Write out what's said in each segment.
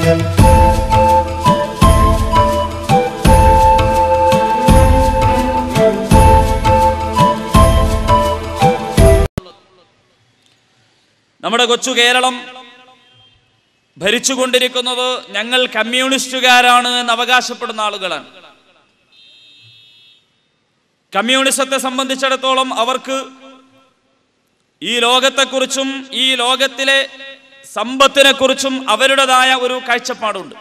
നമ്മുടെ കൊച്ചു കേരളം ഭരിച്ചുകൊണ്ടിരിക്കുന്നത് ഞങ്ങൾ കമ്മ്യൂണിസ്റ്റുകാരാണ് എന്ന് അവകാശപ്പെടുന്ന ആളുകളാണ്. കമ്മ്യൂണിസത്തെ സംബന്ധിച്ചിടത്തോളം അവർക്ക് ഈ ലോകത്തെക്കുറിച്ചും ഈ ലോകത്തിലെ സമ്പത്തിനെക്കുറിച്ചും അവരുടേതായ ഒരു കാഴ്ചപ്പാടുണ്ട്.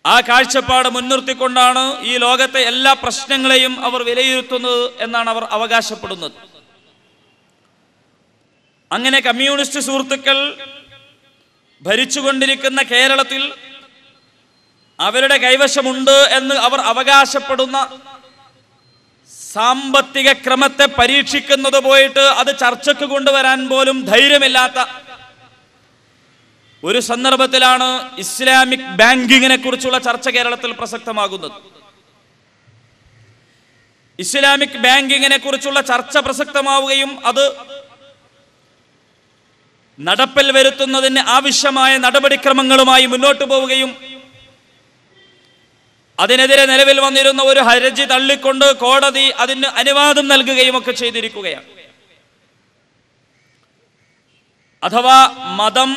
ആ കാഴ്ചപ്പാട് മുൻനിർത്തിക്കൊണ്ടാണ് ഈ ലോകത്തെ എല്ലാ പ്രശ്നങ്ങളെയും അവർ വിലയിരുത്തുന്നത് എന്നാണ് അവർ അവകാശപ്പെടുന്നത്. അങ്ങനെ കമ്മ്യൂണിസ്റ്റ് സുഹൃത്തുക്കൾ ഭരിച്ചുകൊണ്ടിരിക്കുന്ന കേരളത്തിൽ അവരുടെ കൈവശമുണ്ട് എന്ന് അവർ അവകാശപ്പെടുന്ന സാമ്പത്തിക ക്രമത്തെ പരീക്ഷിക്കുന്നത് പോയിട്ട് അത് ചർച്ചയ്ക്ക് കൊണ്ടുവരാൻ പോലും ധൈര്യമില്ലാത്ത ഒരു സന്ദർഭത്തിലാണ് ഇസ്ലാമിക് ബാങ്കിങ്ങിനെ കുറിച്ചുള്ള ചർച്ച കേരളത്തിൽ പ്രസക്തമാകുന്നത്. ഇസ്ലാമിക് ബാങ്കിങ്ങിനെ കുറിച്ചുള്ള ചർച്ച പ്രസക്തമാവുകയും അത് നടപ്പിൽ വരുത്തുന്നതിന് ആവശ്യമായ നടപടിക്രമങ്ങളുമായി മുന്നോട്ട് പോവുകയും അതിനെതിരെ നിലവിൽ വന്നിരുന്ന ഒരു ഹർജി തള്ളിക്കൊണ്ട് കോടതി അതിന് അനുവാദം നൽകുകയും ഒക്കെ ചെയ്തിരിക്കുകയാണ്. അഥവാ മതം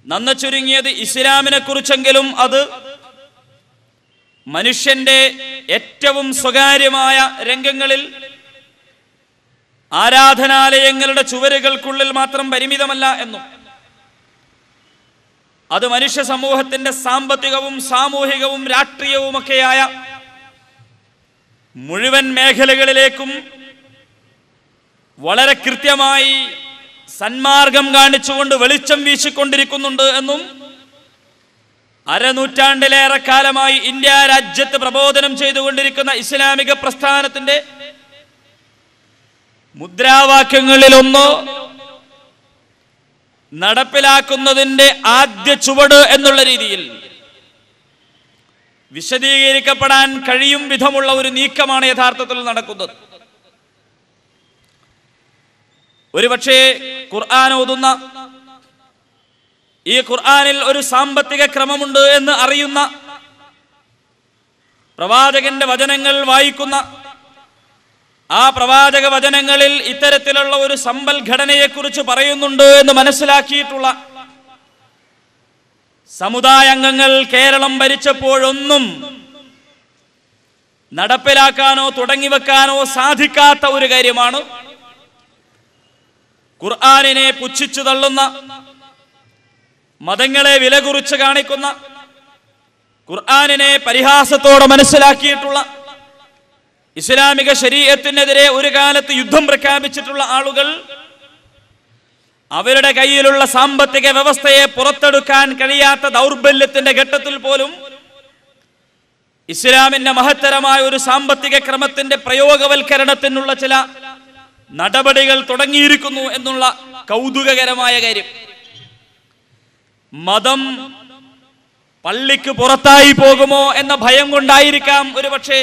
നന്ന ചുരുങ്ങിയത് ഇസ്ലാമിനെ കുറിച്ചെങ്കിലും അത് മനുഷ്യന്റെ ഏറ്റവും സ്വകാര്യമായ രംഗങ്ങളിൽ ആരാധനാലയങ്ങളുടെ ചുവരുകൾക്കുള്ളിൽ മാത്രം പരിമിതമല്ല എന്നും അത് മനുഷ്യ സമൂഹത്തിന്റെ സാമ്പത്തികവും സാമൂഹികവും രാഷ്ട്രീയവുമൊക്കെയായ മുഴുവൻ മേഖലകളിലേക്കും വളരെ കൃത്യമായി സന്മാർഗം കാണിച്ചുകൊണ്ട് വെളിച്ചം വീശിക്കൊണ്ടിരിക്കുന്നുണ്ട് എന്നും അരനൂറ്റാണ്ടിലേറെ കാലമായി ഇന്ത്യ രാജ്യത്ത് പ്രബോധനം ചെയ്തുകൊണ്ടിരിക്കുന്ന ഇസ്ലാമിക പ്രസ്ഥാനത്തിന്റെ മുദ്രാവാക്യങ്ങളിലൊന്ന് നടപ്പിലാക്കുന്നതിന്റെ ആദ്യ ചുവട് എന്നുള്ള രീതിയിൽ വിശദീകരിക്കപ്പെടാൻ കഴിയും വിധമുള്ള ഒരു നീക്കമാണ് യഥാർത്ഥത്തിൽ നടക്കുന്നത്. ഒരുപക്ഷേ ഖുർആൻ ഓതുന്ന, ഈ ഖുർആനിൽ ഒരു സാമ്പത്തിക ക്രമമുണ്ട് എന്ന് അറിയുന്ന, പ്രവാചകന്റെ വചനങ്ങൾ വായിക്കുന്ന, ആ പ്രവാചക വചനങ്ങളിൽ ഇത്തരത്തിലുള്ള ഒരു സമ്പൽഘടനയെക്കുറിച്ച് പറയുന്നുണ്ട് എന്ന് മനസ്സിലാക്കിയിട്ടുള്ള സമുദായ അംഗങ്ങൾ കേരളം ഭരിച്ചപ്പോഴൊന്നും നടപ്പിലാക്കാനോ തുടങ്ങിവെക്കാനോ സാധിക്കാത്ത ഒരു കാര്യമാണ് ഖുർആനിനെ പുച്ഛിച്ചു തള്ളുന്ന, മതങ്ങളെ വില കുറിച്ച് കാണിക്കുന്ന, ഖുർആനിനെ പരിഹാസത്തോടെ മനസ്സിലാക്കിയിട്ടുള്ള, ഇസ്ലാമിക ശരീഅത്തിനെതിരെ ഒരു കാലത്ത് യുദ്ധം പ്രഖ്യാപിച്ചിട്ടുള്ള ആളുകൾ അവരുടെ കയ്യിലുള്ള സാമ്പത്തിക വ്യവസ്ഥയെ പുറത്തെടുക്കാൻ കഴിയാത്ത ദൗർബല്യത്തിന്റെ ഘട്ടത്തിൽ പോലും ഇസ്ലാമിന്റെ മഹത്തരമായ ഒരു സാമ്പത്തിക ക്രമത്തിന്റെ പ്രയോഗവൽക്കരണത്തിനുള്ള ചില നടപടികൾ തുടങ്ങിയിരിക്കുന്നു എന്നുള്ള കൗതുകകരമായ കാര്യം. മതം പള്ളിക്ക് പുറത്തായി പോകുമോ എന്ന ഭയം കൊണ്ടായിരിക്കാം ഒരുപക്ഷെ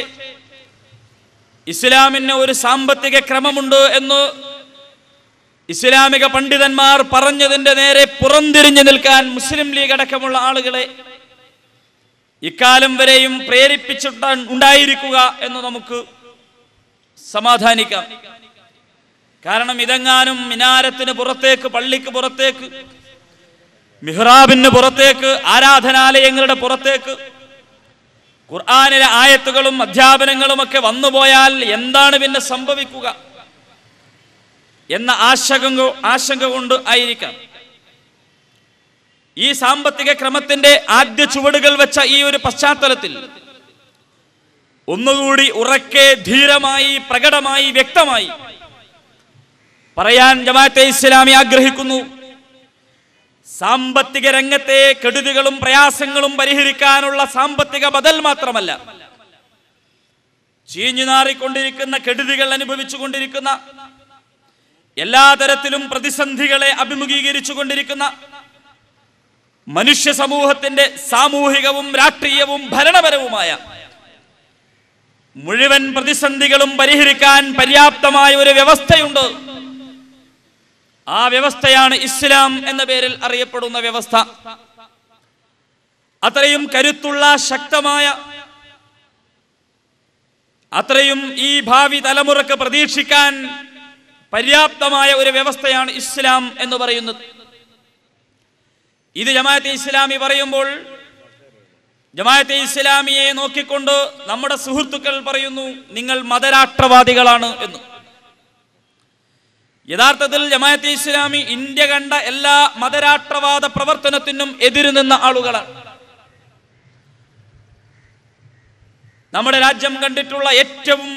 ഇസ്ലാമിന് ഒരു സാമ്പത്തിക ക്രമമുണ്ട് എന്ന് ഇസ്ലാമിക പണ്ഡിതന്മാർ പറഞ്ഞതിന്റെ നേരെ പുറംതിരിഞ്ഞു നിൽക്കാൻ മുസ്ലിം ലീഗ് അടക്കമുള്ള ആളുകളെ ഇക്കാലം വരെയും പ്രേരിപ്പിച്ചിട്ടുണ്ടായിരിക്കുക എന്ന് നമുക്ക് സമാധാനിക്കാം. കാരണം ഇതെങ്ങാനും മിനാരത്തിന് പുറത്തേക്ക്, പള്ളിക്ക് പുറത്തേക്ക്, മിഹ്റാബിന് പുറത്തേക്ക്, ആരാധനാലയങ്ങളുടെ പുറത്തേക്ക് ഖുർആനിലെ ആയത്തുകളും അധ്യാപനങ്ങളും ഒക്കെ വന്നുപോയാൽ എന്താണ് പിന്നെ സംഭവിക്കുക എന്ന ആശങ്ക കൊണ്ട് ആയിരിക്കാം ഈ സാമ്പത്തിക ക്രമത്തിന്റെ ആദ്യ ചുവടുകൾ വെച്ച ഈ ഒരു പശ്ചാത്തലത്തിൽ ഒന്നുകൂടി ഉറക്കെ, ധീരമായി, പ്രകടമായി, വ്യക്തമായി പറയാൻ ജമാഅത്തെ ഇസ്ലാമി ആഗ്രഹിക്കുന്നു. സാമ്പത്തിക രംഗത്തെ കെടുതികളും പ്രയാസങ്ങളും പരിഹരിക്കാനുള്ള സാമ്പത്തിക ബദൽ മാത്രമല്ല, ചീഞ്ഞു നാറിക്കൊണ്ടിരിക്കുന്ന, കെടുതികൾ അനുഭവിച്ചുകൊണ്ടിരിക്കുന്ന, എല്ലാ തരത്തിലും പ്രതിസന്ധികളെ അഭിമുഖീകരിച്ചു കൊണ്ടിരിക്കുന്ന മനുഷ്യ സമൂഹത്തിന്റെ സാമൂഹികവും രാഷ്ട്രീയവും ഭരണപരവുമായ മുഴുവൻ പ്രതിസന്ധികളും പരിഹരിക്കാൻ പര്യാപ്തമായ ഒരു വ്യവസ്ഥയുണ്ട്. ആ വ്യവസ്ഥയാണ് ഇസ്ലാം എന്ന പേരിൽ അറിയപ്പെടുന്ന വ്യവസ്ഥ. അത്രയും കരുത്തുള്ള, ശക്തമായ, അത്രയും ഈ ഭാവി തലമുറക്ക് പ്രതീക്ഷിക്കാൻ പര്യാപ്തമായ ഒരു വ്യവസ്ഥയാണ് ഇസ്ലാം എന്ന് പറയുന്നത്. ഇത് ജമാഅത്തെ ഇസ്ലാമി പറയുമ്പോൾ ജമാഅത്തെ ഇസ്ലാമിയെ നോക്കിക്കൊണ്ട് നമ്മുടെ സുഹൃത്തുക്കൾ പറയുന്നു, നിങ്ങൾ മതരാഷ്ട്രവാദികളാണ് എന്ന്. യഥാർത്ഥത്തിൽ ജമാഅത്തെ ഇസ്ലാമി ഇന്ത്യ കണ്ട എല്ലാ മതരാഷ്ട്രവാദ പ്രവർത്തനത്തിനും എതിര് നിന്ന ആളുകളാണ്. നമ്മുടെ രാജ്യം കണ്ടിട്ടുള്ള ഏറ്റവും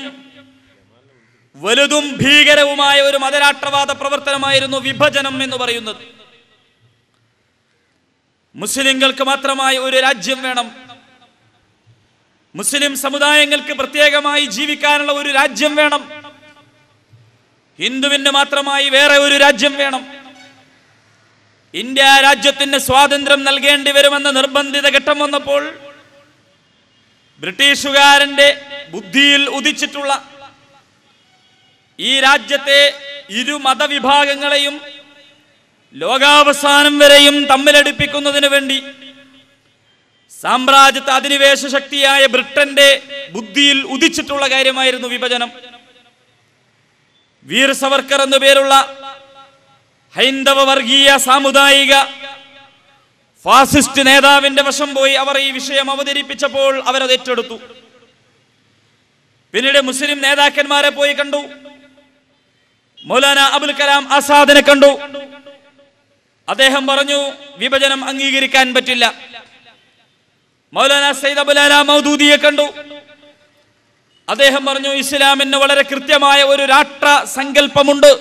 വലുതും ഭീകരവുമായ ഒരു മതരാഷ്ട്രവാദ പ്രവർത്തനമായിരുന്നു വിഭജനം എന്ന് പറയുന്നത്. മുസ്ലിങ്ങൾക്ക് മാത്രമായി ഒരു രാജ്യം വേണം, മുസ്ലിം സമുദായങ്ങൾക്ക് പ്രത്യേകമായി ജീവിക്കാനുള്ള ഒരു രാജ്യം വേണം, ഹിന്ദുവിന് മാത്രമായി വേറെ ഒരു രാജ്യം വേണം, ഇന്ത്യ രാജ്യത്തിന് സ്വാതന്ത്ര്യം നൽകേണ്ടി വരുമെന്ന നിർബന്ധിത ഘട്ടം വന്നപ്പോൾ ബ്രിട്ടീഷുകാരന്റെ ബുദ്ധിയിൽ ഉദിച്ചിട്ടുള്ള ഈ രാജ്യത്തെ ഇരു മതവിഭാഗങ്ങളെയും ലോകാവസാനം വരെയും തമ്മിലടിപ്പിക്കുന്നതിന് വേണ്ടി സാമ്രാജ്യത്വ അധിനിവേശ ശക്തിയായ ബ്രിട്ടന്റെ ബുദ്ധിയിൽ ഉദിച്ചിട്ടുള്ള കാര്യമായിരുന്നു വിഭജനം. വീർ സവർക്കർ എന്നു പേരുള്ള ഹൈന്ദവ വർഗീയ സാമുദായിക ഫാസിസ്റ്റ് നേതാവിന്റെ വശം പോയി അവർ ഈ വിഷയം അവതരിപ്പിച്ചപ്പോൾ അവരത് ഏറ്റെടുത്തു. പിന്നീട് മുസ്ലിം നേതാക്കന്മാരെ പോയി കണ്ടു, മൗലാന അബുൽ കലാം ആസാദിനെ കണ്ടു. അദ്ദേഹം പറഞ്ഞു വിഭജനം അംഗീകരിക്കാൻ പറ്റില്ല. മൗലാന സയ്യിദ് അബുൽ അല മൗദൂദിയെ കണ്ടു. അദ്ദേഹം പറഞ്ഞു ഇസ്ലാമിന് വളരെ കൃത്യമായ ഒരു രാഷ്ട്ര സങ്കല്പമുണ്ട്,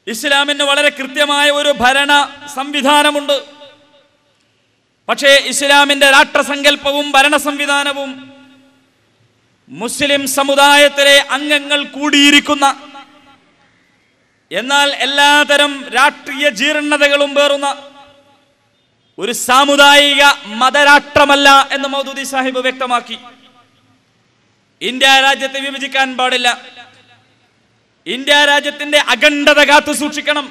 ഇസ്ലാമിന് വളരെ കൃത്യമായ ഒരു ഭരണ സംവിധാനമുണ്ട്. പക്ഷേ ഇസ്ലാമിന്റെ രാഷ്ട്രസങ്കല്പവും ഭരണ സംവിധാനവും മുസ്ലിം സമുദായത്തിലെ അംഗങ്ങൾ കൂടിയിരിക്കുന്ന, എന്നാൽ എല്ലാതരം രാഷ്ട്രീയ ജീർണതകളും പേറുന്ന ഒരു സാമുദായിക മതരാഷ്ട്രമല്ല എന്ന് മൗദൂദി സാഹിബ് വ്യക്തമാക്കി. ഇന്ത്യ രാജ്യത്തെ വിഭജിക്കാൻ പാടില്ല, ഇന്ത്യ രാജ്യത്തിന്റെ അഖണ്ഡത കാത്തു സൂക്ഷിക്കണം.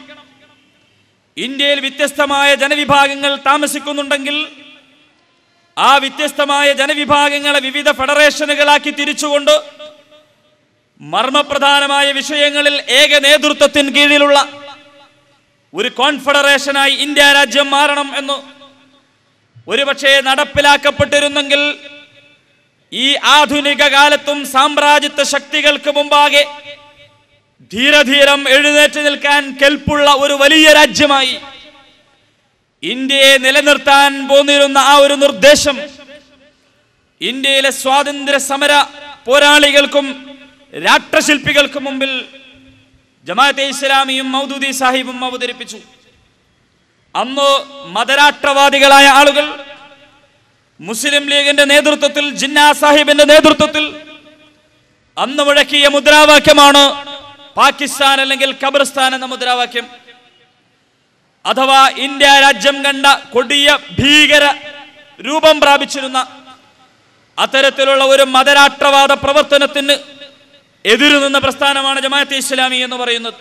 ഇന്ത്യയിൽ വ്യത്യസ്തമായ ജനവിഭാഗങ്ങൾ താമസിക്കുന്നുണ്ടെങ്കിൽ ആ വ്യത്യസ്തമായ ജനവിഭാഗങ്ങളെ വിവിധ ഫെഡറേഷനുകളാക്കി തിരിച്ചുകൊണ്ട് മർമ്മപ്രധാനമായ വിഷയങ്ങളിൽ ഏക നേതൃത്വത്തിന് കീഴിലുള്ള ഒരു കോൺഫെഡറേഷനായി ഇന്ത്യ രാജ്യം മാറണം എന്ന് ഒരുപക്ഷെ നടപ്പിലാക്കപ്പെട്ടിരുന്നെങ്കിൽ ഈ ആധുനിക കാലത്തും സാമ്രാജ്യത്വ ശക്തികൾക്ക് മുമ്പാകെ ധീരധീരം എഴുന്നേറ്റ് നിൽക്കാൻ കെൽപ്പുള്ള ഒരു വലിയ രാജ്യമായി ഇന്ത്യയെ നിലനിർത്താൻ പോന്നിരുന്ന ആ ഒരു നിർദ്ദേശം ഇന്ത്യയിലെ സ്വാതന്ത്ര്യ സമര പോരാളികൾക്കും രാഷ്ട്രശില്പികൾക്കും മുമ്പിൽ ജമാഅത്തെ ഇസ്ലാമിയും മൗദൂദി സാഹിബും അവതരിപ്പിച്ചു. അന്ന് മതരാഷ്ട്രവാദികളായ ആളുകൾ മുസ്ലിം ലീഗിന്റെ നേതൃത്വത്തിൽ, ജിന്നാ സാഹിബിന്റെ നേതൃത്വത്തിൽ അന്ന് മുഴക്കിയ മുദ്രാവാക്യമാണ് പാകിസ്ഥാൻ അല്ലെങ്കിൽ ഖബർസ്ഥാൻ എന്ന മുദ്രാവാക്യം. അഥവാ ഇന്ത്യ രാജ്യം കണ്ട കൊടിയ ഭീകര രൂപം പ്രാപിച്ചിരുന്ന അത്തരത്തിലുള്ള ഒരു മതരാഷ്ട്രവാദ പ്രവർത്തനത്തിന് എതിരു നിന്ന പ്രസ്ഥാനമാണ് ജമാഅത്തെ ഇസ്ലാമി എന്ന് പറയുന്നത്.